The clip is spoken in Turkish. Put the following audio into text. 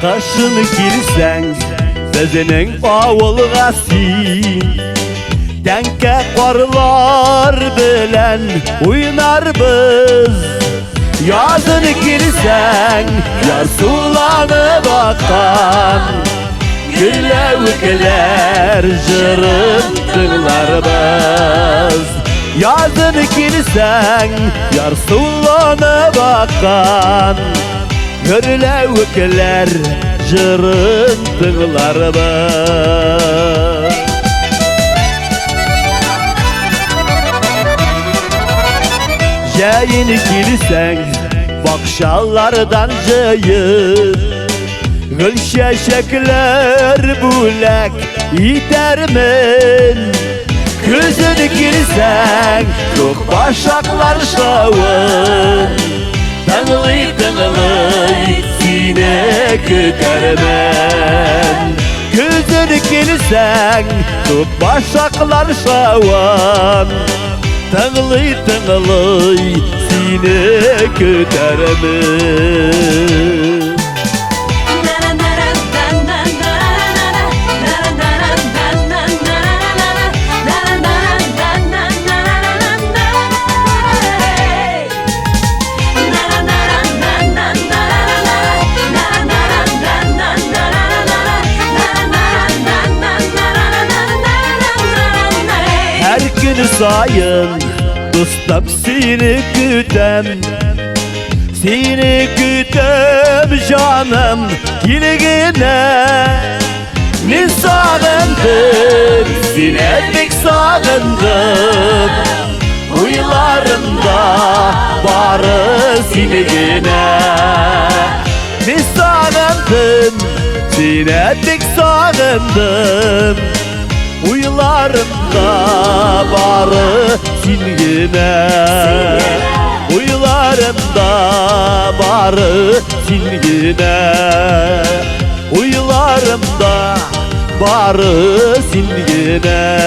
Kaşın girsen sözünün avulgasin. Denke qarlar bilen oynarbız. Yazın girsen yar sulanıp akan. Gülevkler jırın tığlarbız. Yazın girsen yar sulanıp akan. Gülevkler jırın tığlarbız. Yayın girsen bakşalardan jayıp. Gül şeşekler bulak itermin. Gözünü girsen çok başaklar şavın. Tığlıy tığlıy sine kütermen. Gözünü girsen çok başaklar şavın. Tığlıy tığlıy sine kütermen. Her günü sayın dostum seni gütem. Seni gütem canım yine. Ne sağındım seni pek sağındım. Uylarımda barı seni yine. Ne sağındım seni pek sağındım. Uylarımda barı silgine. Uylarımda barı silgine. Uylarımda barı silgine.